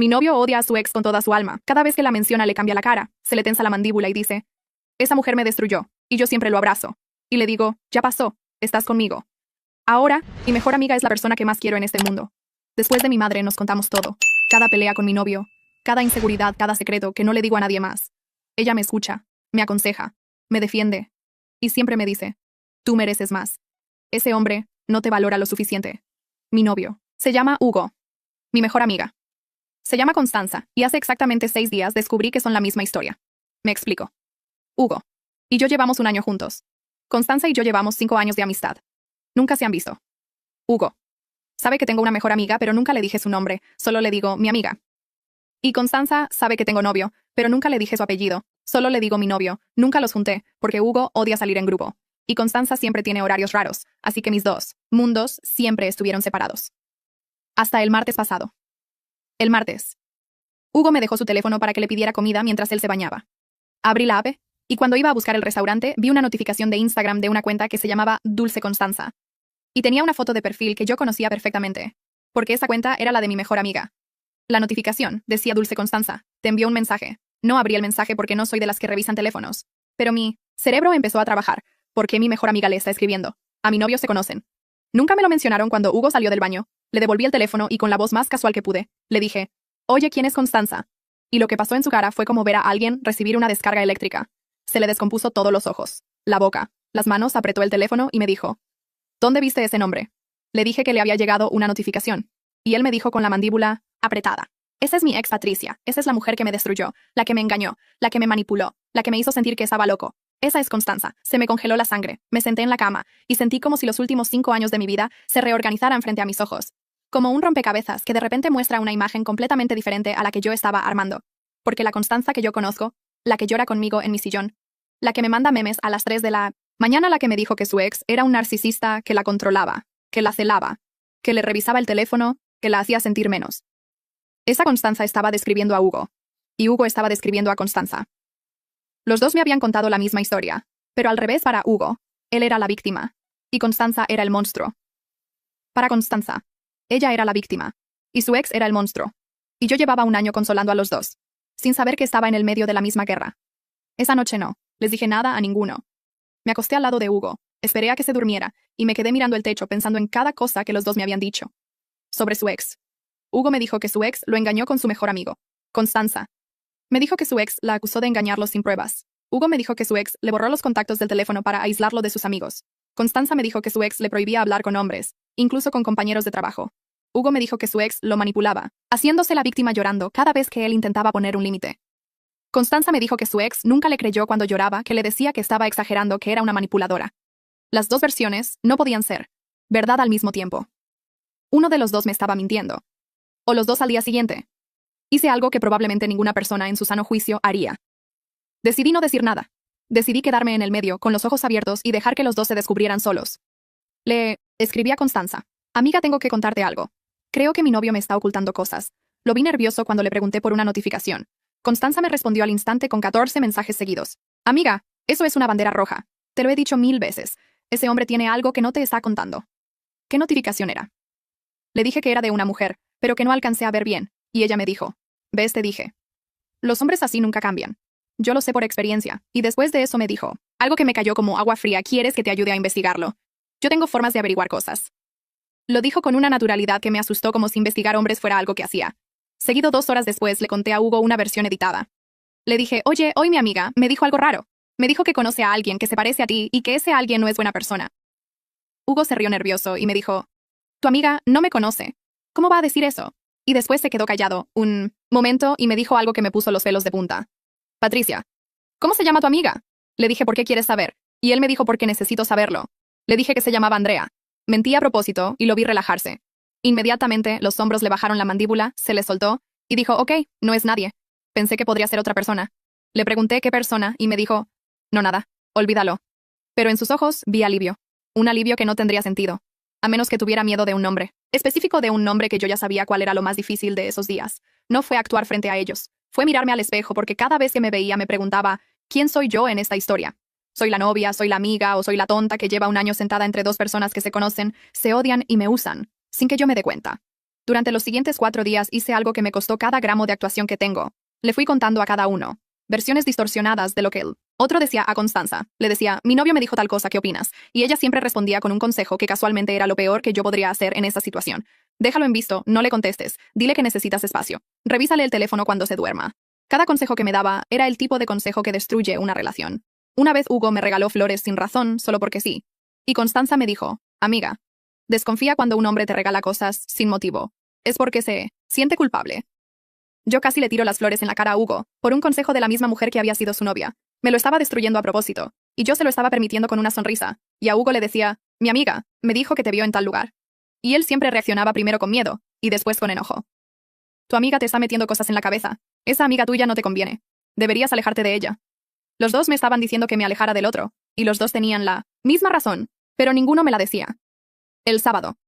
Mi novio odia a su ex con toda su alma. Cada vez que la menciona le cambia la cara, se le tensa la mandíbula y dice, esa mujer me destruyó, y yo siempre lo abrazo. Y le digo, ya pasó, estás conmigo. Ahora, mi mejor amiga es la persona que más quiero en este mundo. Después de mi madre nos contamos todo. Cada pelea con mi novio, cada inseguridad, cada secreto que no le digo a nadie más. Ella me escucha, me aconseja, me defiende. Y siempre me dice, tú mereces más. Ese hombre no te valora lo suficiente. Mi novio se llama Hugo. Mi mejor amiga se llama Constanza, y hace exactamente 6 días descubrí que son la misma historia. Me explico. Hugo y yo llevamos 1 año juntos. Constanza y yo llevamos 5 años de amistad. Nunca se han visto. Hugo sabe que tengo una mejor amiga, pero nunca le dije su nombre, solo le digo mi amiga. Y Constanza sabe que tengo novio, pero nunca le dije su apellido, solo le digo mi novio. Nunca los junté, porque Hugo odia salir en grupo. Y Constanza siempre tiene horarios raros, así que mis dos mundos siempre estuvieron separados. Hasta el martes pasado. El martes, Hugo me dejó su teléfono para que le pidiera comida mientras él se bañaba. Abrí la app, y cuando iba a buscar el restaurante, vi una notificación de Instagram de una cuenta que se llamaba Dulce Constanza. Y tenía una foto de perfil que yo conocía perfectamente, porque esa cuenta era la de mi mejor amiga. La notificación decía Dulce Constanza, te envió un mensaje. No abrí el mensaje porque no soy de las que revisan teléfonos. Pero mi cerebro empezó a trabajar. ¿Por qué mi mejor amiga le está escribiendo? A mi novio se conocen. Nunca me lo mencionaron cuando Hugo salió del baño. Le devolví el teléfono y con la voz más casual que pude, le dije, oye, ¿quién es Constanza? Y lo que pasó en su cara fue como ver a alguien recibir una descarga eléctrica. Se le descompuso todos los ojos, la boca, las manos, apretó el teléfono y me dijo, ¿dónde viste ese nombre? Le dije que le había llegado una notificación. Y él me dijo con la mandíbula apretada, esa es mi ex Patricia, esa es la mujer que me destruyó, la que me engañó, la que me manipuló, la que me hizo sentir que estaba loco. Esa es Constanza. Se me congeló la sangre, me senté en la cama, y sentí como si los últimos 5 años de mi vida se reorganizaran frente a mis ojos. Como un rompecabezas que de repente muestra una imagen completamente diferente a la que yo estaba armando. Porque la Constanza que yo conozco, la que llora conmigo en mi sillón, la que me manda memes a las 3 de la mañana, la que me dijo que su ex era un narcisista que la controlaba, que la celaba, que le revisaba el teléfono, que la hacía sentir menos. Esa Constanza estaba describiendo a Hugo, y Hugo estaba describiendo a Constanza. Los dos me habían contado la misma historia, pero al revés para Hugo. Él era la víctima, y Constanza era el monstruo. Para Constanza, ella era la víctima, y su ex era el monstruo. Y yo llevaba 1 año consolando a los dos, sin saber que estaba en el medio de la misma guerra. Esa noche no les dije nada a ninguno. Me acosté al lado de Hugo, esperé a que se durmiera, y me quedé mirando el techo pensando en cada cosa que los dos me habían dicho. Sobre su ex. Hugo me dijo que su ex lo engañó con su mejor amigo, Constanza. Me dijo que su ex la acusó de engañarlo sin pruebas. Hugo me dijo que su ex le borró los contactos del teléfono para aislarlo de sus amigos. Constanza me dijo que su ex le prohibía hablar con hombres, incluso con compañeros de trabajo. Hugo me dijo que su ex lo manipulaba, haciéndose la víctima llorando cada vez que él intentaba poner un límite. Constanza me dijo que su ex nunca le creyó cuando lloraba, que le decía que estaba exagerando, que era una manipuladora. Las dos versiones no podían ser verdad al mismo tiempo. Uno de los dos me estaba mintiendo. O los dos al día siguiente. Hice algo que probablemente ninguna persona en su sano juicio haría. Decidí no decir nada. Decidí quedarme en el medio, con los ojos abiertos, y dejar que los dos se descubrieran solos. Le escribí a Constanza. Amiga, tengo que contarte algo. Creo que mi novio me está ocultando cosas. Lo vi nervioso cuando le pregunté por una notificación. Constanza me respondió al instante con 14 mensajes seguidos. Amiga, eso es una bandera roja. Te lo he dicho 1000 veces. Ese hombre tiene algo que no te está contando. ¿Qué notificación era? Le dije que era de una mujer, pero que no alcancé a ver bien, y ella me dijo, ¿ves? Te dije. Los hombres así nunca cambian. Yo lo sé por experiencia, y después de eso me dijo, algo que me cayó como agua fría, ¿quieres que te ayude a investigarlo? Yo tengo formas de averiguar cosas. Lo dijo con una naturalidad que me asustó, como si investigar hombres fuera algo que hacía. Seguido 2 horas después le conté a Hugo una versión editada. Le dije, oye, hoy mi amiga me dijo algo raro. Me dijo que conoce a alguien que se parece a ti y que ese alguien no es buena persona. Hugo se rió nervioso y me dijo, tu amiga no me conoce. ¿Cómo va a decir eso? Y después se quedó callado un momento y me dijo algo que me puso los pelos de punta. Patricia, ¿cómo se llama tu amiga? Le dije, ¿por qué quieres saber? Y él me dijo, porque necesito saberlo. Le dije que se llamaba Andrea. Mentí a propósito y lo vi relajarse. Inmediatamente los hombros le bajaron, la mandíbula se le soltó y dijo, ok, no es nadie. Pensé que podría ser otra persona. Le pregunté qué persona y me dijo, no, nada, olvídalo. Pero en sus ojos vi alivio. Un alivio que no tendría sentido, a menos que tuviera miedo de un nombre. Específico, de un nombre que yo ya sabía cuál era lo más difícil de esos días. No fue actuar frente a ellos. Fue mirarme al espejo, porque cada vez que me veía me preguntaba, ¿quién soy yo en esta historia? ¿Soy la novia, soy la amiga o soy la tonta que lleva 1 año sentada entre 2 personas que se conocen, se odian y me usan, sin que yo me dé cuenta? Durante los siguientes 4 días hice algo que me costó cada gramo de actuación que tengo. Le fui contando a cada uno versiones distorsionadas de lo que él. Otro decía a Constanza. Le decía, mi novio me dijo tal cosa, ¿qué opinas? Y ella siempre respondía con un consejo que casualmente era lo peor que yo podría hacer en esa situación. Déjalo en visto, no le contestes, dile que necesitas espacio. Revísale el teléfono cuando se duerma. Cada consejo que me daba era el tipo de consejo que destruye una relación. Una vez Hugo me regaló flores sin razón, solo porque sí. Y Constanza me dijo, amiga, desconfía cuando un hombre te regala cosas sin motivo. Es porque se siente culpable. Yo casi le tiro las flores en la cara a Hugo, por un consejo de la misma mujer que había sido su novia. Me lo estaba destruyendo a propósito, y yo se lo estaba permitiendo con una sonrisa, y a Hugo le decía, mi amiga, me dijo que te vio en tal lugar. Y él siempre reaccionaba primero con miedo, y después con enojo. Tu amiga te está metiendo cosas en la cabeza. Esa amiga tuya no te conviene. Deberías alejarte de ella. Los dos me estaban diciendo que me alejara del otro, y los dos tenían la misma razón, pero ninguno me la decía. El sábado.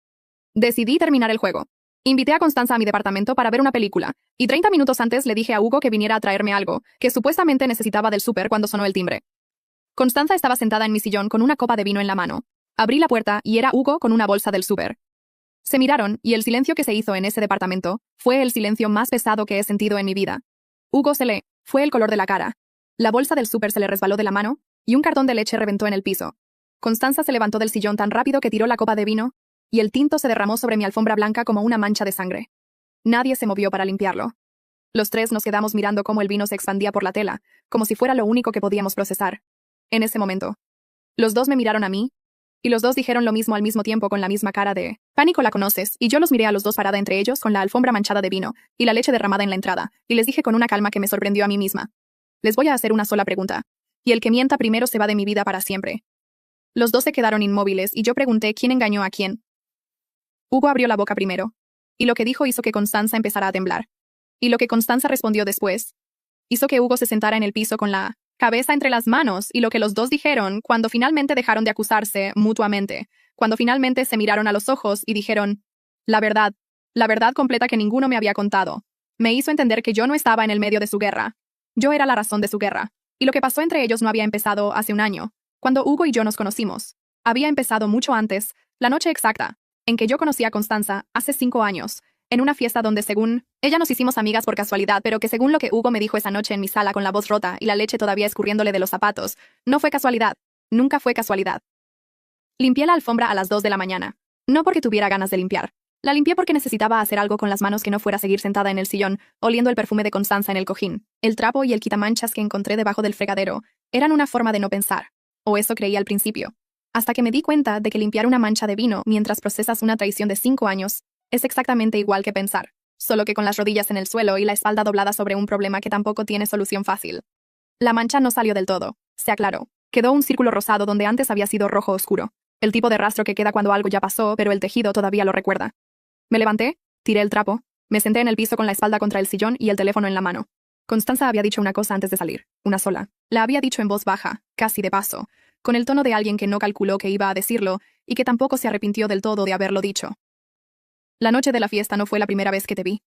Decidí terminar el juego. Invité a Constanza a mi departamento para ver una película, y 30 minutos antes le dije a Hugo que viniera a traerme algo, que supuestamente necesitaba del súper cuando sonó el timbre. Constanza estaba sentada en mi sillón con una copa de vino en la mano. Abrí la puerta y era Hugo con una bolsa del súper. Se miraron, y el silencio que se hizo en ese departamento fue el silencio más pesado que he sentido en mi vida. Hugo se le fue el color de la cara. La bolsa del súper se le resbaló de la mano, y un cartón de leche reventó en el piso. Constanza se levantó del sillón tan rápido que tiró la copa de vino, y el tinto se derramó sobre mi alfombra blanca como una mancha de sangre. Nadie se movió para limpiarlo. Los tres nos quedamos mirando cómo el vino se expandía por la tela, como si fuera lo único que podíamos procesar. En ese momento, los dos me miraron a mí, y los dos dijeron lo mismo al mismo tiempo con la misma cara de «Pánico, la conoces», y yo los miré a los dos parada entre ellos con la alfombra manchada de vino y la leche derramada en la entrada, y les dije con una calma que me sorprendió a mí misma. Les voy a hacer una sola pregunta, y el que mienta primero se va de mi vida para siempre. Los dos se quedaron inmóviles y yo pregunté quién engañó a quién. Hugo abrió la boca primero, y lo que dijo hizo que Constanza empezara a temblar. Y lo que Constanza respondió después hizo que Hugo se sentara en el piso con la cabeza entre las manos, y lo que los dos dijeron cuando finalmente dejaron de acusarse mutuamente, cuando finalmente se miraron a los ojos y dijeron, la verdad completa que ninguno me había contado, me hizo entender que yo no estaba en el medio de su guerra. Yo era la razón de su guerra, y lo que pasó entre ellos no había empezado hace un año, cuando Hugo y yo nos conocimos. Había empezado mucho antes, la noche exacta en que yo conocí a Constanza, hace 5 años, en una fiesta donde según ella nos hicimos amigas por casualidad, pero que según lo que Hugo me dijo esa noche en mi sala con la voz rota y la leche todavía escurriéndole de los zapatos, no fue casualidad, nunca fue casualidad. Limpié la alfombra a las 2 de la mañana. No porque tuviera ganas de limpiar. La limpié porque necesitaba hacer algo con las manos que no fuera a seguir sentada en el sillón, oliendo el perfume de Constanza en el cojín. El trapo y el quitamanchas que encontré debajo del fregadero eran una forma de no pensar. O eso creí al principio. Hasta que me di cuenta de que limpiar una mancha de vino mientras procesas una traición de 5 años es exactamente igual que pensar, solo que con las rodillas en el suelo y la espalda doblada sobre un problema que tampoco tiene solución fácil. La mancha no salió del todo, se aclaró. Quedó un círculo rosado donde antes había sido rojo oscuro, el tipo de rastro que queda cuando algo ya pasó, pero el tejido todavía lo recuerda. Me levanté, tiré el trapo, me senté en el piso con la espalda contra el sillón y el teléfono en la mano. Constanza había dicho una cosa antes de salir, una sola. La había dicho en voz baja, casi de paso, con el tono de alguien que no calculó que iba a decirlo y que tampoco se arrepintió del todo de haberlo dicho. La noche de la fiesta no fue la primera vez que te vi.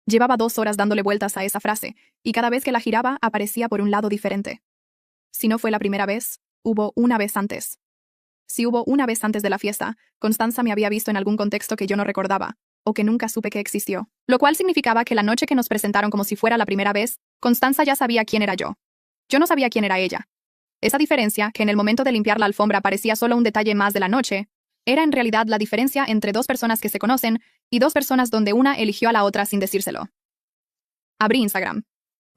Llevaba 2 horas dándole vueltas a esa frase, y cada vez que la giraba aparecía por un lado diferente. Si no fue la primera vez, hubo una vez antes. Si hubo una vez antes de la fiesta, Constanza me había visto en algún contexto que yo no recordaba, o que nunca supe que existió. Lo cual significaba que la noche que nos presentaron como si fuera la primera vez, Constanza ya sabía quién era yo. Yo no sabía quién era ella. Esa diferencia, que en el momento de limpiar la alfombra parecía solo un detalle más de la noche, era en realidad la diferencia entre 2 personas que se conocen y 2 personas donde una eligió a la otra sin decírselo. Abrí Instagram.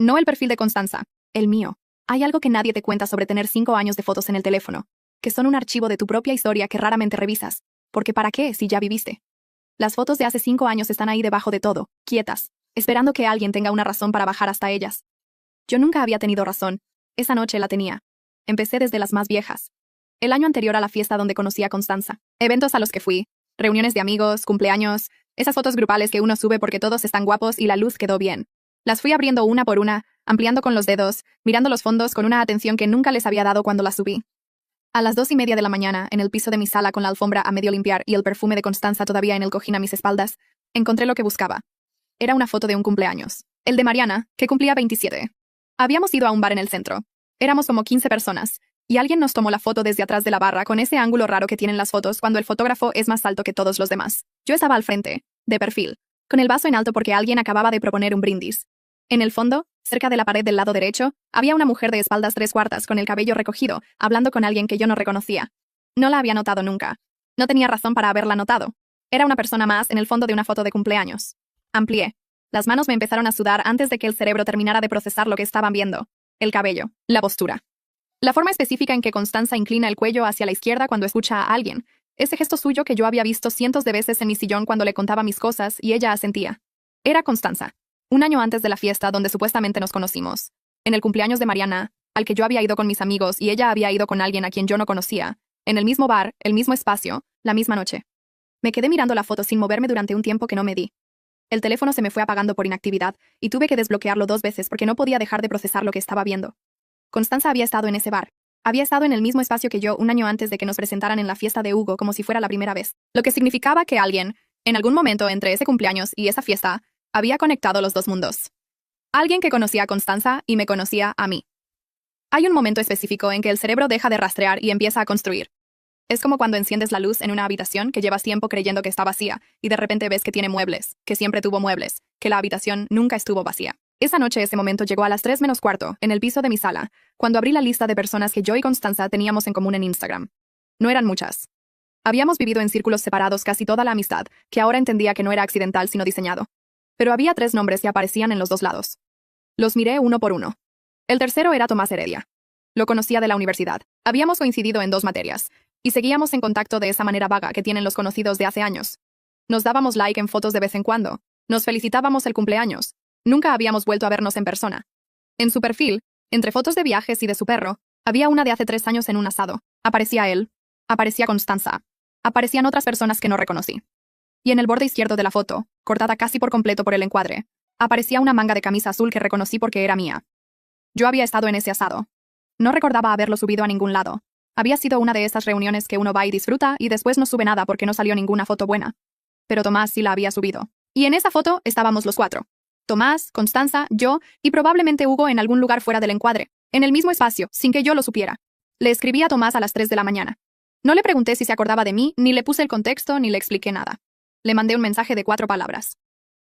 No el perfil de Constanza, el mío. Hay algo que nadie te cuenta sobre tener 5 años de fotos en el teléfono, que son un archivo de tu propia historia que raramente revisas, porque ¿para qué si ya viviste? Las fotos de hace 5 años están ahí debajo de todo, quietas, esperando que alguien tenga una razón para bajar hasta ellas. Yo nunca había tenido razón. Esa noche la tenía. Empecé desde las más viejas. El año anterior a la fiesta donde conocí a Constanza. Eventos a los que fui. Reuniones de amigos, cumpleaños. Esas fotos grupales que uno sube porque todos están guapos y la luz quedó bien. Las fui abriendo una por una, ampliando con los dedos, mirando los fondos con una atención que nunca les había dado cuando las subí. A las 2:30 de la mañana, en el piso de mi sala con la alfombra a medio limpiar y el perfume de Constanza todavía en el cojín a mis espaldas, encontré lo que buscaba. Era una foto de un cumpleaños. El de Mariana, que cumplía 27. Habíamos ido a un bar en el centro. Éramos como 15 personas, y alguien nos tomó la foto desde atrás de la barra con ese ángulo raro que tienen las fotos cuando el fotógrafo es más alto que todos los demás. Yo estaba al frente, de perfil, con el vaso en alto porque alguien acababa de proponer un brindis. En el fondo, cerca de la pared del lado derecho, había una mujer de espaldas 3/4 con el cabello recogido, hablando con alguien que yo no reconocía. No la había notado nunca. No tenía razón para haberla notado. Era una persona más en el fondo de una foto de cumpleaños. Amplié. Las manos me empezaron a sudar antes de que el cerebro terminara de procesar lo que estaban viendo. El cabello, la postura. La forma específica en que Constanza inclina el cuello hacia la izquierda cuando escucha a alguien. Ese gesto suyo que yo había visto cientos de veces en mi sillón cuando le contaba mis cosas y ella asentía. Era Constanza. Un año antes de la fiesta donde supuestamente nos conocimos. En el cumpleaños de Mariana, al que yo había ido con mis amigos y ella había ido con alguien a quien yo no conocía. En el mismo bar, el mismo espacio, la misma noche. Me quedé mirando la foto sin moverme durante un tiempo que no me di. El teléfono se me fue apagando por inactividad y tuve que desbloquearlo 2 veces porque no podía dejar de procesar lo que estaba viendo. Constanza había estado en ese bar. Había estado en el mismo espacio que yo un año antes de que nos presentaran en la fiesta de Hugo como si fuera la primera vez. Lo que significaba que alguien, en algún momento entre ese cumpleaños y esa fiesta, había conectado los dos mundos. Alguien que conocía a Constanza y me conocía a mí. Hay un momento específico en que el cerebro deja de rastrear y empieza a construir. Es como cuando enciendes la luz en una habitación que llevas tiempo creyendo que está vacía y de repente ves que tiene muebles, que siempre tuvo muebles, que la habitación nunca estuvo vacía. Esa noche ese momento llegó a las 3:45, en el piso de mi sala, cuando abrí la lista de personas que yo y Constanza teníamos en común en Instagram. No eran muchas. Habíamos vivido en círculos separados casi toda la amistad, que ahora entendía que no era accidental sino diseñado. Pero había 3 nombres que aparecían en los 2 lados. Los miré uno por uno. El tercero era Tomás Heredia. Lo conocía de la universidad. Habíamos coincidido en 2 materias. Y seguíamos en contacto de esa manera vaga que tienen los conocidos de hace años. Nos dábamos like en fotos de vez en cuando. Nos felicitábamos el cumpleaños. Nunca habíamos vuelto a vernos en persona. En su perfil, entre fotos de viajes y de su perro, había una de hace 3 años en un asado. Aparecía él. Aparecía Constanza. Aparecían otras personas que no reconocí. Y en el borde izquierdo de la foto, cortada casi por completo por el encuadre, aparecía una manga de camisa azul que reconocí porque era mía. Yo había estado en ese asado. No recordaba haberlo subido a ningún lado. Había sido una de esas reuniones que uno va y disfruta y después no sube nada porque no salió ninguna foto buena. Pero Tomás sí la había subido. Y en esa foto estábamos los 4. Tomás, Constanza, yo y probablemente Hugo en algún lugar fuera del encuadre, en el mismo espacio, sin que yo lo supiera. Le escribí a Tomás a las 3 de la mañana. No le pregunté si se acordaba de mí, ni le puse el contexto, ni le expliqué nada. Le mandé un mensaje de 4 palabras.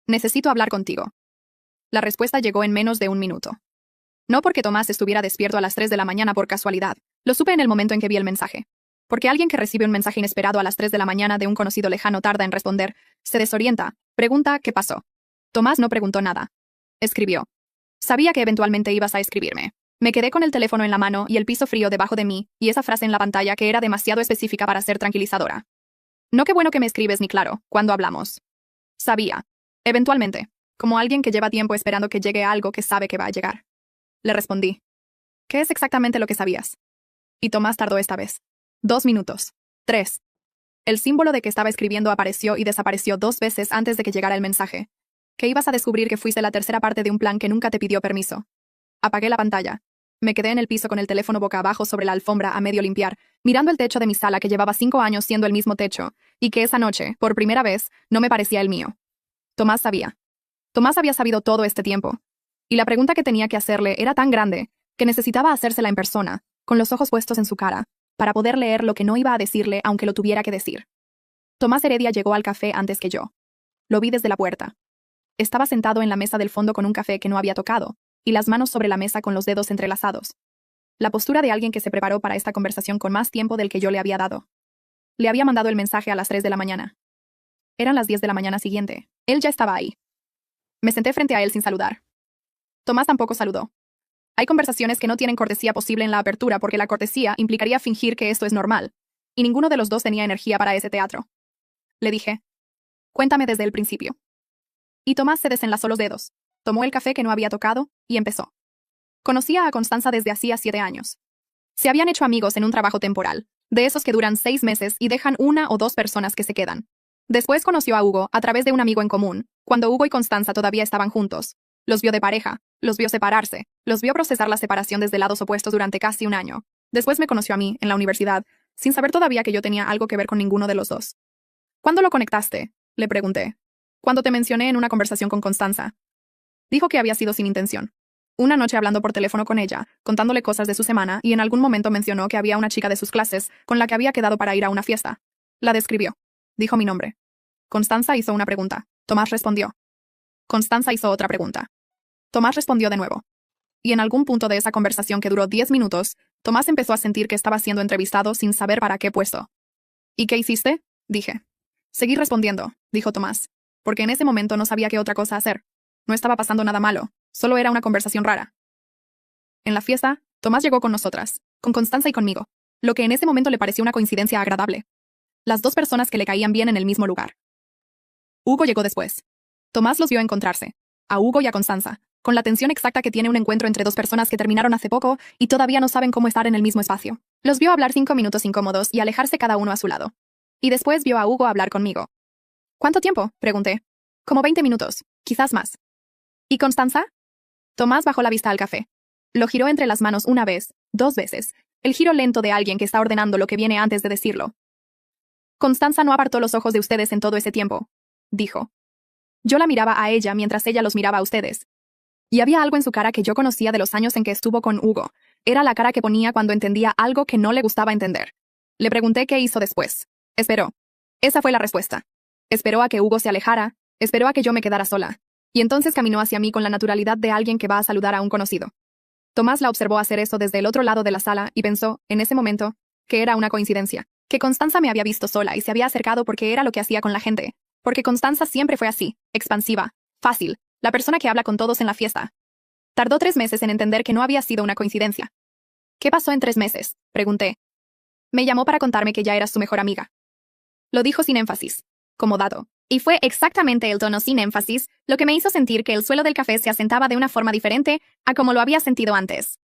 Necesito hablar contigo. La respuesta llegó en menos de 1 minuto. No porque Tomás estuviera despierto a las 3 de la mañana por casualidad. Lo supe en el momento en que vi el mensaje. Porque alguien que recibe un mensaje inesperado a las 3 de la mañana de un conocido lejano tarda en responder, se desorienta, pregunta qué pasó. Tomás no preguntó nada. Escribió. Sabía que eventualmente ibas a escribirme. Me quedé con el teléfono en la mano y el piso frío debajo de mí, y esa frase en la pantalla que era demasiado específica para ser tranquilizadora. No qué bueno que me escribes ni claro, cuando hablamos. Sabía. Eventualmente. Como alguien que lleva tiempo esperando que llegue algo que sabe que va a llegar. Le respondí. ¿Qué es exactamente lo que sabías? Y Tomás tardó esta vez. 2 minutos. 3. El símbolo de que estaba escribiendo apareció y desapareció 2 veces antes de que llegara el mensaje. Que ibas a descubrir que fuiste la tercera parte de un plan que nunca te pidió permiso. Apagué la pantalla. Me quedé en el piso con el teléfono boca abajo sobre la alfombra a medio limpiar, mirando el techo de mi sala que llevaba 5 años siendo el mismo techo, y que esa noche, por primera vez, no me parecía el mío. Tomás sabía. Tomás había sabido todo este tiempo. Y la pregunta que tenía que hacerle era tan grande, que necesitaba hacérsela en persona, con los ojos puestos en su cara, para poder leer lo que no iba a decirle aunque lo tuviera que decir. Tomás Heredia llegó al café antes que yo. Lo vi desde la puerta. Estaba sentado en la mesa del fondo con un café que no había tocado, y las manos sobre la mesa con los dedos entrelazados. La postura de alguien que se preparó para esta conversación con más tiempo del que yo le había dado. Le había mandado el mensaje a las 3 de la mañana. Eran las 10 de la mañana siguiente. Él ya estaba ahí. Me senté frente a él sin saludar. Tomás tampoco saludó. Hay conversaciones que no tienen cortesía posible en la apertura porque la cortesía implicaría fingir que esto es normal, y ninguno de los dos tenía energía para ese teatro. Le dije, cuéntame desde el principio. Y Tomás se desenlazó los dedos, tomó el café que no había tocado y empezó. Conocía a Constanza desde hacía 7 años. Se habían hecho amigos en un trabajo temporal, de esos que duran 6 meses y dejan 1 o 2 personas que se quedan. Después conoció a Hugo a través de un amigo en común, cuando Hugo y Constanza todavía estaban juntos. Los vio de pareja, los vio separarse, los vio procesar la separación desde lados opuestos durante casi 1 año. Después me conoció a mí, en la universidad, sin saber todavía que yo tenía algo que ver con ninguno de los dos. ¿Cuándo lo conectaste?, le pregunté. Cuando te mencioné en una conversación con Constanza. Dijo que había sido sin intención. Una noche hablando por teléfono con ella, contándole cosas de su semana, y en algún momento mencionó que había una chica de sus clases con la que había quedado para ir a una fiesta. La describió. Dijo mi nombre. Constanza hizo una pregunta. Tomás respondió. Constanza hizo otra pregunta. Tomás respondió de nuevo. Y en algún punto de esa conversación que duró 10 minutos, Tomás empezó a sentir que estaba siendo entrevistado sin saber para qué puesto. ¿Y qué hiciste? Dije. Seguí respondiendo, dijo Tomás, porque en ese momento no sabía qué otra cosa hacer. No estaba pasando nada malo, solo era una conversación rara. En la fiesta, Tomás llegó con nosotras, con Constanza y conmigo, lo que en ese momento le pareció una coincidencia agradable. Las dos personas que le caían bien en el mismo lugar. Hugo llegó después. Tomás los vio encontrarse, a Hugo y a Constanza, con la tensión exacta que tiene un encuentro entre dos personas que terminaron hace poco y todavía no saben cómo estar en el mismo espacio. Los vio hablar 5 minutos incómodos y alejarse cada uno a su lado. Y después vio a Hugo hablar conmigo. ¿Cuánto tiempo? Pregunté. Como 20 minutos, quizás más. ¿Y Constanza? Tomás bajó la vista al café. Lo giró entre las manos una vez, 2 veces, el giro lento de alguien que está ordenando lo que viene antes de decirlo. Constanza no apartó los ojos de ustedes en todo ese tiempo, dijo. Yo la miraba a ella mientras ella los miraba a ustedes. Y había algo en su cara que yo conocía de los años en que estuvo con Hugo. Era la cara que ponía cuando entendía algo que no le gustaba entender. Le pregunté qué hizo después. Esperó. Esa fue la respuesta. Esperó a que Hugo se alejara, esperó a que yo me quedara sola. Y entonces caminó hacia mí con la naturalidad de alguien que va a saludar a un conocido. Tomás la observó hacer eso desde el otro lado de la sala y pensó, en ese momento, que era una coincidencia, que Constanza me había visto sola y se había acercado porque era lo que hacía con la gente. Porque Constanza siempre fue así, expansiva, fácil, la persona que habla con todos en la fiesta. Tardó 3 meses en entender que no había sido una coincidencia. ¿Qué pasó en 3 meses? Pregunté. Me llamó para contarme que ya eras su mejor amiga. Lo dijo sin énfasis, como dado. Y fue exactamente el tono sin énfasis lo que me hizo sentir que el suelo del café se asentaba de una forma diferente a como lo había sentido antes.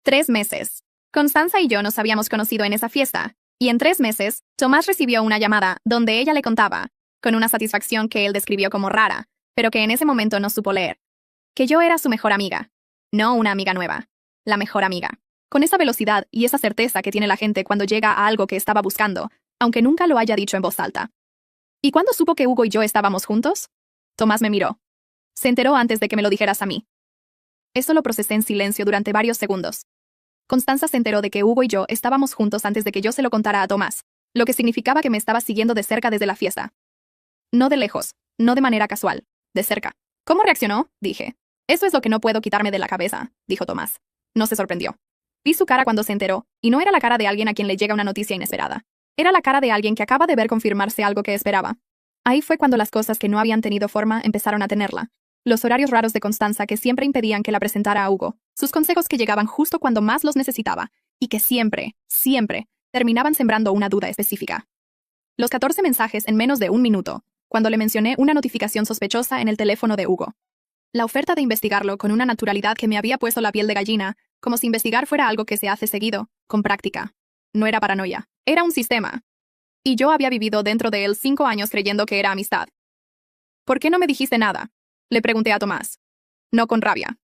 3 meses. Constanza y yo nos habíamos conocido en esa fiesta, y en 3 meses, Tomás recibió una llamada donde ella le contaba, con una satisfacción que él describió como rara, pero que en ese momento no supo leer, que yo era su mejor amiga, no una amiga nueva, la mejor amiga. Con esa velocidad y esa certeza que tiene la gente cuando llega a algo que estaba buscando, aunque nunca lo haya dicho en voz alta. ¿Y cuándo supo que Hugo y yo estábamos juntos? Tomás me miró. Se enteró antes de que me lo dijeras a mí. Eso lo procesé en silencio durante varios segundos. Constanza se enteró de que Hugo y yo estábamos juntos antes de que yo se lo contara a Tomás, lo que significaba que me estaba siguiendo de cerca desde la fiesta. No de lejos, no de manera casual, de cerca. ¿Cómo reaccionó? Dije. Eso es lo que no puedo quitarme de la cabeza, dijo Tomás. No se sorprendió. Vi su cara cuando se enteró, y no era la cara de alguien a quien le llega una noticia inesperada. Era la cara de alguien que acaba de ver confirmarse algo que esperaba. Ahí fue cuando las cosas que no habían tenido forma empezaron a tenerla. Los horarios raros de Constanza que siempre impedían que la presentara a Hugo, sus consejos que llegaban justo cuando más los necesitaba, y que siempre, siempre, terminaban sembrando una duda específica. Los 14 mensajes en menos de 1 minuto, cuando le mencioné una notificación sospechosa en el teléfono de Hugo. La oferta de investigarlo con una naturalidad que me había puesto la piel de gallina, como si investigar fuera algo que se hace seguido, con práctica. No era paranoia, era un sistema. Y yo había vivido dentro de él 5 años creyendo que era amistad. ¿Por qué no me dijiste nada? Le pregunté a Tomás. No con rabia.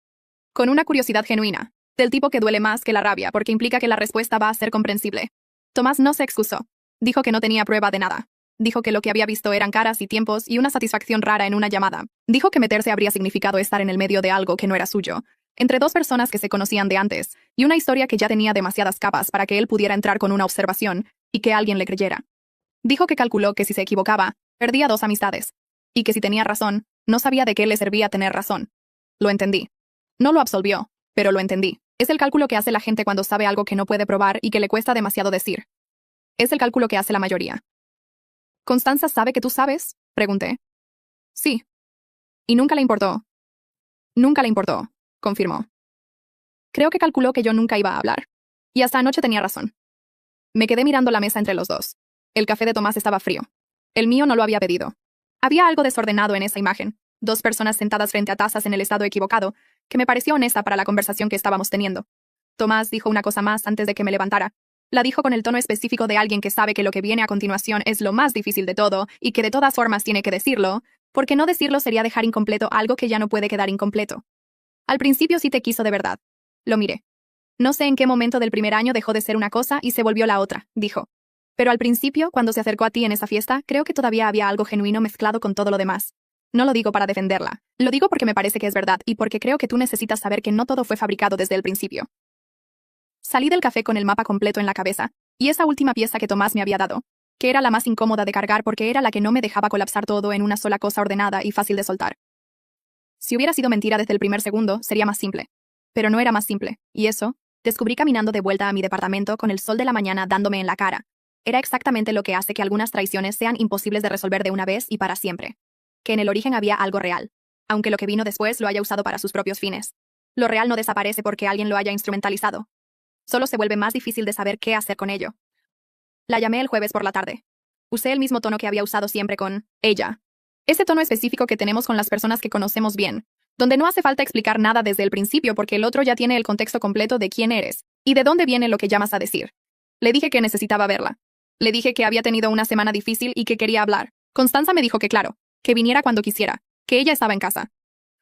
Con una curiosidad genuina, del tipo que duele más que la rabia porque implica que la respuesta va a ser comprensible. Tomás no se excusó. Dijo que no tenía prueba de nada. Dijo que lo que había visto eran caras y tiempos y una satisfacción rara en una llamada. Dijo que meterse habría significado estar en el medio de algo que no era suyo, entre dos personas que se conocían de antes, y una historia que ya tenía demasiadas capas para que él pudiera entrar con una observación y que alguien le creyera. Dijo que calculó que si se equivocaba, perdía 2 amistades, y que si tenía razón, no sabía de qué le servía tener razón. Lo entendí. No lo absolvió, pero lo entendí. Es el cálculo que hace la gente cuando sabe algo que no puede probar y que le cuesta demasiado decir. Es el cálculo que hace la mayoría. ¿Constanza sabe que tú sabes? Pregunté. Sí. Y nunca le importó. Nunca le importó, confirmó. Creo que calculó que yo nunca iba a hablar. Y hasta anoche tenía razón. Me quedé mirando la mesa entre los dos. El café de Tomás estaba frío. El mío no lo había pedido. Había algo desordenado en esa imagen. 2 personas sentadas frente a tazas en el estado equivocado, que me pareció honesta para la conversación que estábamos teniendo. Tomás dijo una cosa más antes de que me levantara. La dijo con el tono específico de alguien que sabe que lo que viene a continuación es lo más difícil de todo y que de todas formas tiene que decirlo, porque no decirlo sería dejar incompleto algo que ya no puede quedar incompleto. Al principio sí te quiso de verdad. Lo miré. No sé en qué momento del primer año dejó de ser una cosa y se volvió la otra, dijo. Pero al principio, cuando se acercó a ti en esa fiesta, creo que todavía había algo genuino mezclado con todo lo demás. No lo digo para defenderla. Lo digo porque me parece que es verdad y porque creo que tú necesitas saber que no todo fue fabricado desde el principio. Salí del café con el mapa completo en la cabeza, y esa última pieza que Tomás me había dado, que era la más incómoda de cargar porque era la que no me dejaba colapsar todo en una sola cosa ordenada y fácil de soltar. Si hubiera sido mentira desde el primer segundo, sería más simple. Pero no era más simple, y eso, descubrí caminando de vuelta a mi departamento con el sol de la mañana dándome en la cara. Era exactamente lo que hace que algunas traiciones sean imposibles de resolver de una vez y para siempre. Que en el origen había algo real, aunque lo que vino después lo haya usado para sus propios fines. Lo real no desaparece porque alguien lo haya instrumentalizado. Solo se vuelve más difícil de saber qué hacer con ello. La llamé el jueves por la tarde. Usé el mismo tono que había usado siempre con ella. Ese tono específico que tenemos con las personas que conocemos bien, donde no hace falta explicar nada desde el principio porque el otro ya tiene el contexto completo de quién eres y de dónde viene lo que llamas a decir. Le dije que necesitaba verla. Le dije que había tenido una semana difícil y que quería hablar. Constanza me dijo que claro, que viniera cuando quisiera, que ella estaba en casa.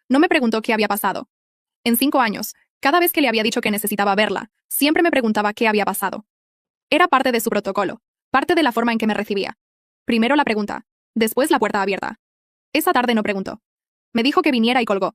No me preguntó qué había pasado. En 5 años, cada vez que le había dicho que necesitaba verla, siempre me preguntaba qué había pasado. Era parte de su protocolo, parte de la forma en que me recibía. Primero la pregunta, después la puerta abierta. Esa tarde no preguntó. Me dijo que viniera y colgó.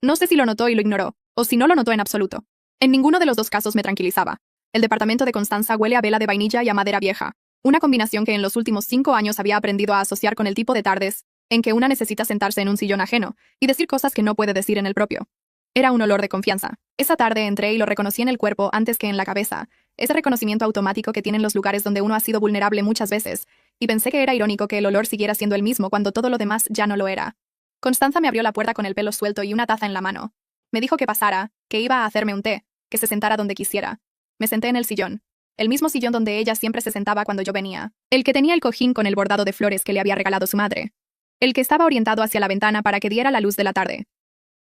No sé si lo notó y lo ignoró, o si no lo notó en absoluto. En ninguno de los dos casos me tranquilizaba. El departamento de Constanza huele a vela de vainilla y a madera vieja, una combinación que en los últimos 5 años había aprendido a asociar con el tipo de tardes en que una necesita sentarse en un sillón ajeno y decir cosas que no puede decir en el propio. Era un olor de confianza. Esa tarde entré y lo reconocí en el cuerpo antes que en la cabeza, ese reconocimiento automático que tienen los lugares donde uno ha sido vulnerable muchas veces, y pensé que era irónico que el olor siguiera siendo el mismo cuando todo lo demás ya no lo era. Constanza me abrió la puerta con el pelo suelto y una taza en la mano. Me dijo que pasara, que iba a hacerme un té, que se sentara donde quisiera. Me senté en el sillón. El mismo sillón donde ella siempre se sentaba cuando yo venía. El que tenía el cojín con el bordado de flores que le había regalado su madre. El que estaba orientado hacia la ventana para que diera la luz de la tarde.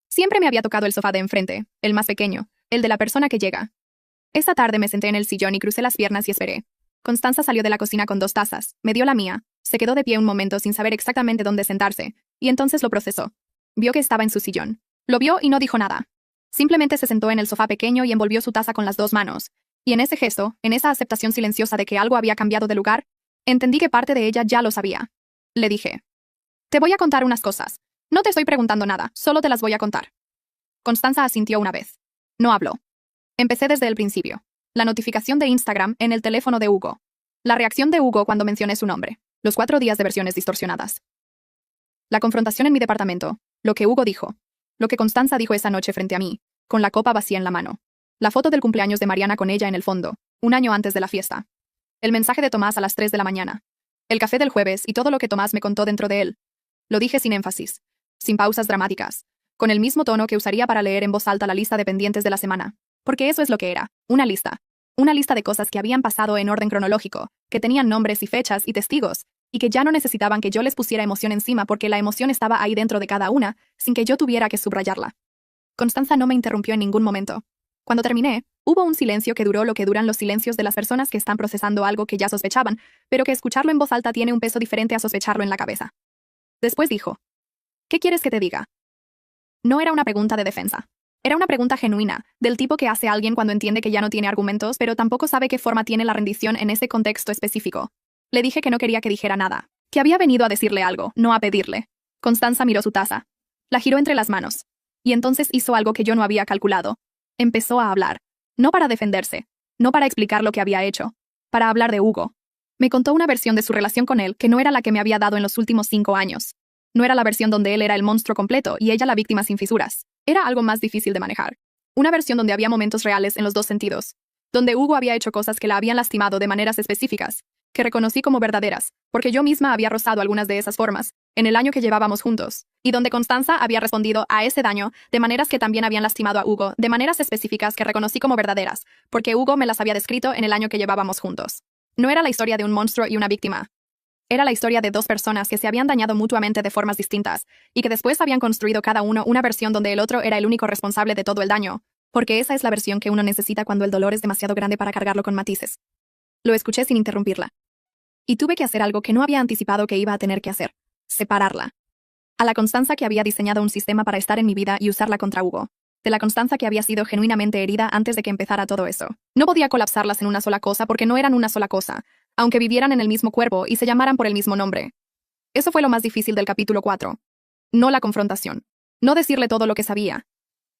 Siempre me había tocado el sofá de enfrente, el más pequeño, el de la persona que llega. Esa tarde me senté en el sillón y crucé las piernas y esperé. Constanza salió de la cocina con 2 tazas, me dio la mía, se quedó de pie un momento sin saber exactamente dónde sentarse, y entonces lo procesó. Vio que estaba en su sillón. Lo vio y no dijo nada. Simplemente se sentó en el sofá pequeño y envolvió su taza con las 2 manos. Y en ese gesto, en esa aceptación silenciosa de que algo había cambiado de lugar, entendí que parte de ella ya lo sabía. Le dije: te voy a contar unas cosas. No te estoy preguntando nada, solo te las voy a contar. Constanza asintió una vez. No habló. Empecé desde el principio. La notificación de Instagram en el teléfono de Hugo. La reacción de Hugo cuando mencioné su nombre. Los 4 días de versiones distorsionadas. La confrontación en mi departamento. Lo que Hugo dijo. Lo que Constanza dijo esa noche frente a mí, con la copa vacía en la mano. La foto del cumpleaños de Mariana con ella en el fondo, un año antes de la fiesta. El mensaje de Tomás a las 3 de la mañana. El café del jueves y todo lo que Tomás me contó dentro de él. Lo dije sin énfasis, sin pausas dramáticas, con el mismo tono que usaría para leer en voz alta la lista de pendientes de la semana. Porque eso es lo que era, una lista. Una lista de cosas que habían pasado en orden cronológico, que tenían nombres y fechas y testigos, y que ya no necesitaban que yo les pusiera emoción encima porque la emoción estaba ahí dentro de cada una, sin que yo tuviera que subrayarla. Constanza no me interrumpió en ningún momento. Cuando terminé, hubo un silencio que duró lo que duran los silencios de las personas que están procesando algo que ya sospechaban, pero que escucharlo en voz alta tiene un peso diferente a sospecharlo en la cabeza. Después dijo: ¿qué quieres que te diga? No era una pregunta de defensa. Era una pregunta genuina, del tipo que hace alguien cuando entiende que ya no tiene argumentos, pero tampoco sabe qué forma tiene la rendición en ese contexto específico. Le dije que no quería que dijera nada, que había venido a decirle algo, no a pedirle. Constanza miró su taza. La giró entre las manos. Y entonces hizo algo que yo no había calculado. Empezó a hablar. No para defenderse. No para explicar lo que había hecho. Para hablar de Hugo. Me contó una versión de su relación con él que no era la que me había dado en los últimos 5 años. No era la versión donde él era el monstruo completo y ella la víctima sin fisuras. Era algo más difícil de manejar. Una versión donde había momentos reales en los 2 sentidos. Donde Hugo había hecho cosas que la habían lastimado de maneras específicas, que reconocí como verdaderas, porque yo misma había rozado algunas de esas formas, en el año que llevábamos juntos, y donde Constanza había respondido a ese daño de maneras que también habían lastimado a Hugo, de maneras específicas que reconocí como verdaderas, porque Hugo me las había descrito en el año que llevábamos juntos. No era la historia de un monstruo y una víctima. Era la historia de 2 personas que se habían dañado mutuamente de formas distintas, y que después habían construido cada uno una versión donde el otro era el único responsable de todo el daño, porque esa es la versión que uno necesita cuando el dolor es demasiado grande para cargarlo con matices. Lo escuché sin interrumpirla. Y tuve que hacer algo que no había anticipado que iba a tener que hacer: separarla. A la Constanza que había diseñado un sistema para estar en mi vida y usarla contra Hugo. De la Constanza que había sido genuinamente herida antes de que empezara todo eso. No podía colapsarlas en una sola cosa porque no eran una sola cosa, aunque vivieran en el mismo cuerpo y se llamaran por el mismo nombre. Eso fue lo más difícil del capítulo 4. No la confrontación. No decirle todo lo que sabía.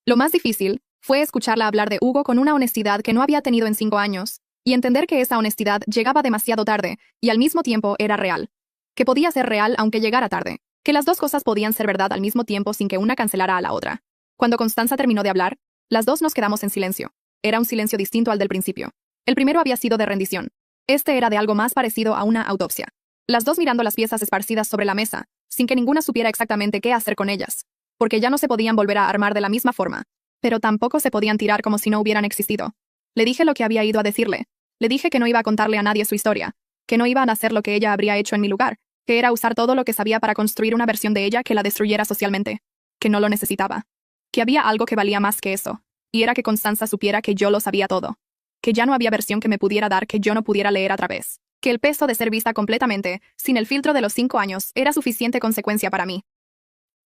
Lo más difícil fue escucharla hablar de Hugo con una honestidad que no había tenido en 5 años, Y entender que esa honestidad llegaba demasiado tarde y al mismo tiempo era real. Que podía ser real aunque llegara tarde. Que las dos cosas podían ser verdad al mismo tiempo sin que una cancelara a la otra. Cuando Constanza terminó de hablar, las dos nos quedamos en silencio. Era un silencio distinto al del principio. El primero había sido de rendición. Este era de algo más parecido a una autopsia. Las dos mirando las piezas esparcidas sobre la mesa, sin que ninguna supiera exactamente qué hacer con ellas. Porque ya no se podían volver a armar de la misma forma. Pero tampoco se podían tirar como si no hubieran existido. Le dije lo que había ido a decirle. Le dije que no iba a contarle a nadie su historia. Que no iban a hacer lo que ella habría hecho en mi lugar. Que era usar todo lo que sabía para construir una versión de ella que la destruyera socialmente. Que no lo necesitaba. Que había algo que valía más que eso. Y era que Constanza supiera que yo lo sabía todo. Que ya no había versión que me pudiera dar que yo no pudiera leer a través. Que el peso de ser vista completamente, sin el filtro de los 5 años, era suficiente consecuencia para mí.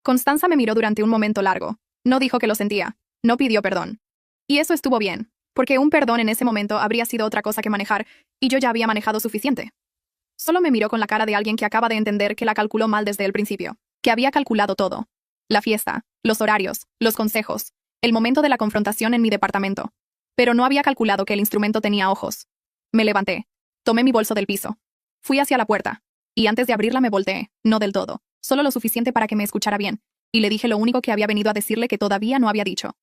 Constanza me miró durante un momento largo. No dijo que lo sentía. No pidió perdón. Y eso estuvo bien, porque un perdón en ese momento habría sido otra cosa que manejar, y yo ya había manejado suficiente. Solo me miró con la cara de alguien que acaba de entender que la calculó mal desde el principio. Que había calculado todo. La fiesta, los horarios, los consejos, el momento de la confrontación en mi departamento. Pero no había calculado que el instrumento tenía ojos. Me levanté. Tomé mi bolso del piso. Fui hacia la puerta. Y antes de abrirla me volteé, no del todo, solo lo suficiente para que me escuchara bien, y le dije lo único que había venido a decirle que todavía no había dicho.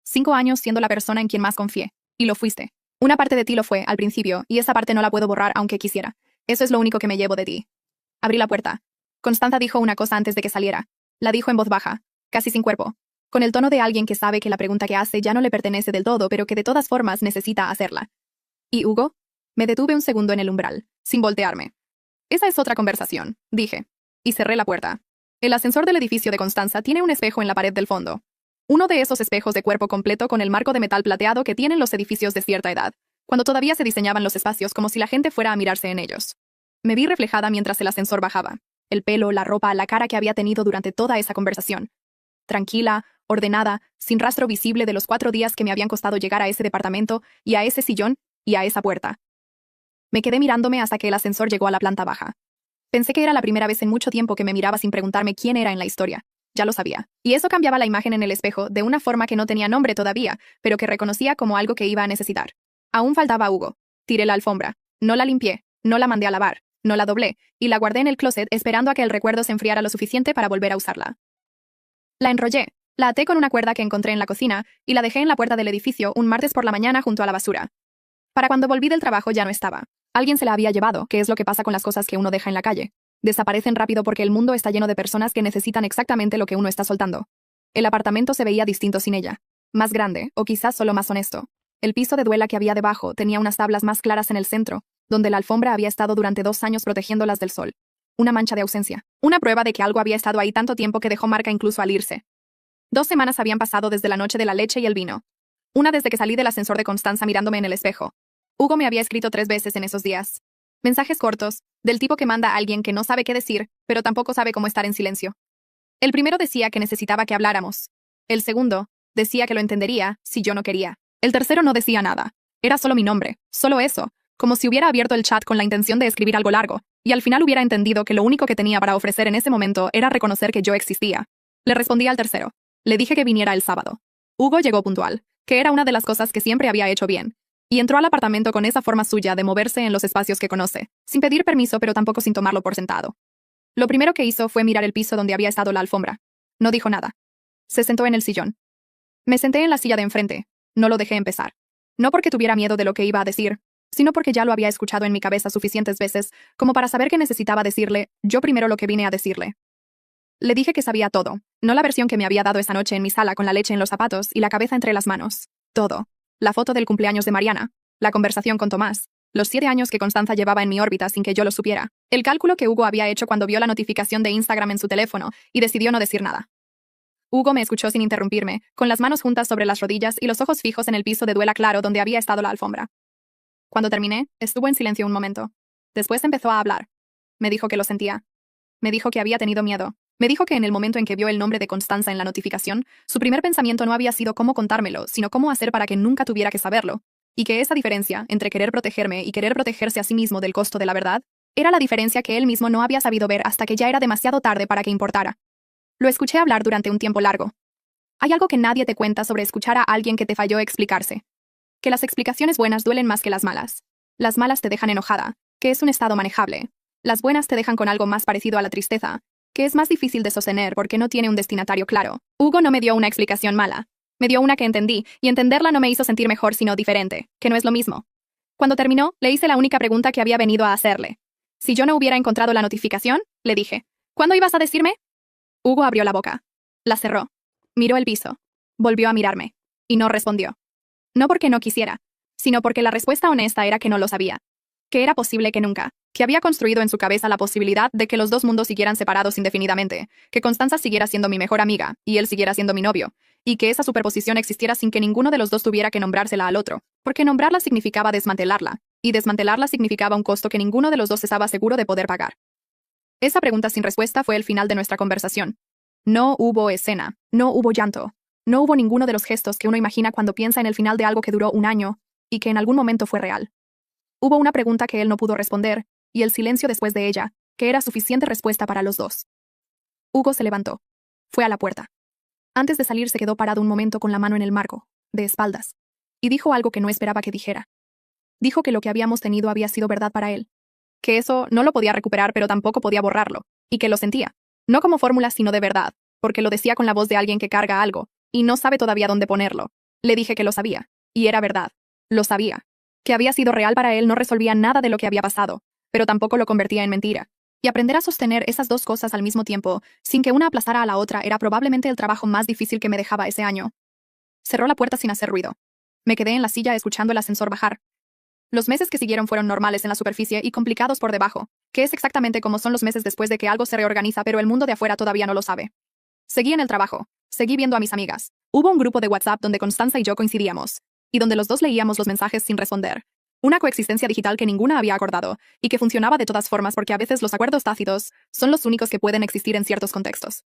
5 años siendo la persona en quien más confié. Y lo fuiste. Una parte de ti lo fue, al principio, y esa parte no la puedo borrar aunque quisiera. Eso es lo único que me llevo de ti. Abrí la puerta. Constanza dijo una cosa antes de que saliera. La dijo en voz baja, casi sin cuerpo. Con el tono de alguien que sabe que la pregunta que hace ya no le pertenece del todo, pero que de todas formas necesita hacerla. ¿Y Hugo? Me detuve un segundo en el umbral, sin voltearme. Esa es otra conversación, dije. Y cerré la puerta. El ascensor del edificio de Constanza tiene un espejo en la pared del fondo. Uno de esos espejos de cuerpo completo con el marco de metal plateado que tienen los edificios de cierta edad, cuando todavía se diseñaban los espacios como si la gente fuera a mirarse en ellos. Me vi reflejada mientras el ascensor bajaba. El pelo, la ropa, la cara que había tenido durante toda esa conversación. Tranquila, ordenada, sin rastro visible de los 4 días que me habían costado llegar a ese departamento, y a ese sillón, y a esa puerta. Me quedé mirándome hasta que el ascensor llegó a la planta baja. Pensé que era la primera vez en mucho tiempo que me miraba sin preguntarme quién era en la historia. Ya lo sabía. Y eso cambiaba la imagen en el espejo de una forma que no tenía nombre todavía, pero que reconocía como algo que iba a necesitar. Aún faltaba Hugo. Tiré la alfombra. No la limpié. No la mandé a lavar. No la doblé. Y la guardé en el closet esperando a que el recuerdo se enfriara lo suficiente para volver a usarla. La enrollé. La até con una cuerda que encontré en la cocina y la dejé en la puerta del edificio un martes por la mañana junto a la basura. Para cuando volví del trabajo ya no estaba. Alguien se la había llevado, que es lo que pasa con las cosas que uno deja en la calle. Desaparecen rápido porque el mundo está lleno de personas que necesitan exactamente lo que uno está soltando. El apartamento se veía distinto sin ella. Más grande, o quizás solo más honesto. El piso de duela que había debajo tenía unas tablas más claras en el centro, donde la alfombra había estado durante 2 años protegiéndolas del sol. Una mancha de ausencia. Una prueba de que algo había estado ahí tanto tiempo que dejó marca incluso al irse. 2 semanas habían pasado desde la noche de la leche y el vino. Una desde que salí del ascensor de Constanza mirándome en el espejo. Hugo me había escrito 3 veces en esos días. Mensajes cortos, del tipo que manda a alguien que no sabe qué decir, pero tampoco sabe cómo estar en silencio. El primero decía que necesitaba que habláramos. El segundo decía que lo entendería si yo no quería. El tercero no decía nada. Era solo mi nombre, solo eso, como si hubiera abierto el chat con la intención de escribir algo largo, y al final hubiera entendido que lo único que tenía para ofrecer en ese momento era reconocer que yo existía. Le respondí al tercero. Le dije que viniera el sábado. Hugo llegó puntual, que era una de las cosas que siempre había hecho bien. Y entró al apartamento con esa forma suya de moverse en los espacios que conoce, sin pedir permiso pero tampoco sin tomarlo por sentado. Lo primero que hizo fue mirar el piso donde había estado la alfombra. No dijo nada. Se sentó en el sillón. Me senté en la silla de enfrente. No lo dejé empezar. No porque tuviera miedo de lo que iba a decir, sino porque ya lo había escuchado en mi cabeza suficientes veces como para saber que necesitaba decirle yo primero lo que vine a decirle. Le dije que sabía todo, no la versión que me había dado esa noche en mi sala con la leche en los zapatos y la cabeza entre las manos. Todo. La foto del cumpleaños de Mariana, la conversación con Tomás, los 7 años que Constanza llevaba en mi órbita sin que yo lo supiera, el cálculo que Hugo había hecho cuando vio la notificación de Instagram en su teléfono y decidió no decir nada. Hugo me escuchó sin interrumpirme, con las manos juntas sobre las rodillas y los ojos fijos en el piso de duela claro donde había estado la alfombra. Cuando terminé, estuvo en silencio un momento. Después empezó a hablar. Me dijo que lo sentía. Me dijo que había tenido miedo. Me dijo que en el momento en que vio el nombre de Constanza en la notificación, su primer pensamiento no había sido cómo contármelo, sino cómo hacer para que nunca tuviera que saberlo. Y que esa diferencia, entre querer protegerme y querer protegerse a sí mismo del costo de la verdad, era la diferencia que él mismo no había sabido ver hasta que ya era demasiado tarde para que importara. Lo escuché hablar durante un tiempo largo. Hay algo que nadie te cuenta sobre escuchar a alguien que te falló explicarse. que las explicaciones buenas duelen más que las malas. Las malas te dejan enojada, que es un estado manejable. Las buenas te dejan con algo más parecido a la tristeza, que es más difícil de sostener porque no tiene un destinatario claro. Hugo no me dio una explicación mala. Me dio una que entendí, y entenderla no me hizo sentir mejor sino diferente, que no es lo mismo. Cuando terminó, le hice la única pregunta que había venido a hacerle. Si yo no hubiera encontrado la notificación, le dije, ¿cuándo ibas a decirme? Hugo abrió la boca. La cerró. Miró el piso. Volvió a mirarme. Y no respondió. No porque no quisiera, sino porque la respuesta honesta era que no lo sabía. Que era posible que nunca. Que había construido en su cabeza la posibilidad de que los dos mundos siguieran separados indefinidamente, que Constanza siguiera siendo mi mejor amiga, y él siguiera siendo mi novio, y que esa superposición existiera sin que ninguno de los dos tuviera que nombrársela al otro, porque nombrarla significaba desmantelarla, y desmantelarla significaba un costo que ninguno de los dos estaba seguro de poder pagar. Esa pregunta sin respuesta fue el final de nuestra conversación. No hubo escena, no hubo llanto, no hubo ninguno de los gestos que uno imagina cuando piensa en el final de algo que duró un año, y que en algún momento fue real. Hubo una pregunta que él no pudo responder, y el silencio después de ella, que era suficiente respuesta para los dos. Hugo se levantó. Fue a la puerta. Antes de salir se quedó parado un momento con la mano en el marco, de espaldas, y dijo algo que no esperaba que dijera. Dijo que lo que habíamos tenido había sido verdad para él. Que eso no lo podía recuperar pero tampoco podía borrarlo, y que lo sentía. No como fórmula sino de verdad, porque lo decía con la voz de alguien que carga algo, y no sabe todavía dónde ponerlo. Le dije que lo sabía, y era verdad. Lo sabía. Que había sido real para él no resolvía nada de lo que había pasado, pero tampoco lo convertía en mentira. Y aprender a sostener esas dos cosas al mismo tiempo, sin que una aplazara a la otra, era probablemente el trabajo más difícil que me dejaba ese año. Cerró la puerta sin hacer ruido. Me quedé en la silla escuchando el ascensor bajar. Los meses que siguieron fueron normales en la superficie y complicados por debajo, que es exactamente como son los meses después de que algo se reorganiza pero el mundo de afuera todavía no lo sabe. Seguí en el trabajo, seguí viendo a mis amigas. Hubo un grupo de WhatsApp donde Constanza y yo coincidíamos, y donde los dos leíamos los mensajes sin responder. Una coexistencia digital que ninguna había acordado, y que funcionaba de todas formas porque a veces los acuerdos tácitos son los únicos que pueden existir en ciertos contextos.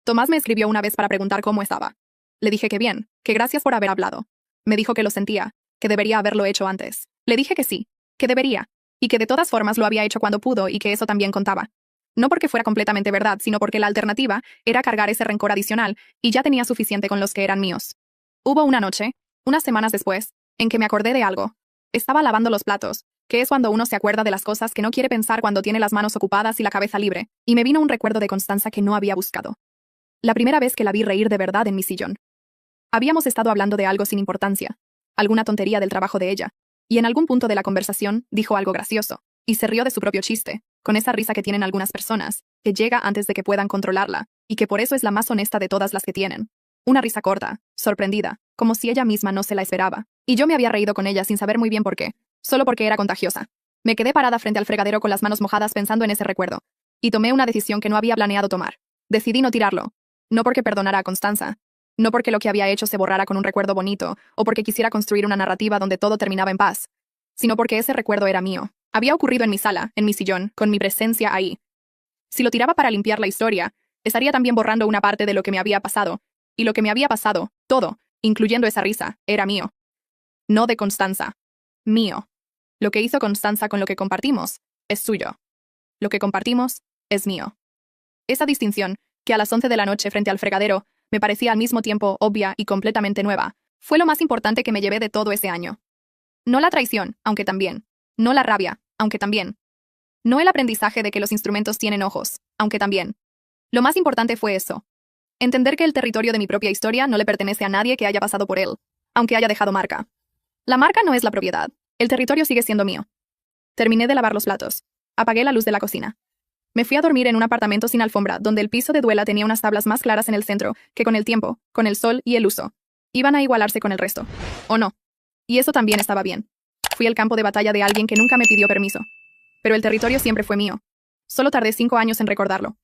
Tomás me escribió una vez para preguntar cómo estaba. Le dije que bien, que gracias por haber hablado. Me dijo que lo sentía, que debería haberlo hecho antes. Le dije que sí, que debería, y que de todas formas lo había hecho cuando pudo y que eso también contaba. No porque fuera completamente verdad, sino porque la alternativa era cargar ese rencor adicional, y ya tenía suficiente con los que eran míos. Hubo una noche, unas semanas después, en que me acordé de algo. Estaba lavando los platos, que es cuando uno se acuerda de las cosas que no quiere pensar cuando tiene las manos ocupadas y la cabeza libre, y me vino un recuerdo de Constanza que no había buscado. La primera vez que la vi reír de verdad en mi sillón. Habíamos estado hablando de algo sin importancia, alguna tontería del trabajo de ella, y en algún punto de la conversación dijo algo gracioso, y se rió de su propio chiste, con esa risa que tienen algunas personas, que llega antes de que puedan controlarla, y que por eso es la más honesta de todas las que tienen. Una risa corta, sorprendida, como si ella misma no se la esperaba. Y yo me había reído con ella sin saber muy bien por qué, solo porque era contagiosa. Me quedé parada frente al fregadero con las manos mojadas pensando en ese recuerdo. Y tomé una decisión que no había planeado tomar. Decidí no tirarlo. No porque perdonara a Constanza. No porque lo que había hecho se borrara con un recuerdo bonito, o porque quisiera construir una narrativa donde todo terminaba en paz. Sino porque ese recuerdo era mío. Había ocurrido en mi sala, en mi sillón, con mi presencia ahí. Si lo tiraba para limpiar la historia, estaría también borrando una parte de lo que me había pasado. Y lo que me había pasado, todo, incluyendo esa risa, era mío. No de Constanza. Mío. Lo que hizo Constanza con lo que compartimos, es suyo. Lo que compartimos, es mío. Esa distinción, que a las 11 de la noche frente al fregadero, me parecía al mismo tiempo obvia y completamente nueva, fue lo más importante que me llevé de todo ese año. No la traición, aunque también. No la rabia, aunque también. No el aprendizaje de que los instrumentos tienen ojos, aunque también. Lo más importante fue eso. Entender que el territorio de mi propia historia no le pertenece a nadie que haya pasado por él, aunque haya dejado marca. La marca no es la propiedad. El territorio sigue siendo mío. Terminé de lavar los platos. Apagué la luz de la cocina. Me fui a dormir en un apartamento sin alfombra, donde el piso de duela tenía unas tablas más claras en el centro, que con el tiempo, con el sol y el uso, iban a igualarse con el resto. ¿O no? Y eso también estaba bien. Fui el campo de batalla de alguien que nunca me pidió permiso. Pero el territorio siempre fue mío. Solo tardé 5 años en recordarlo.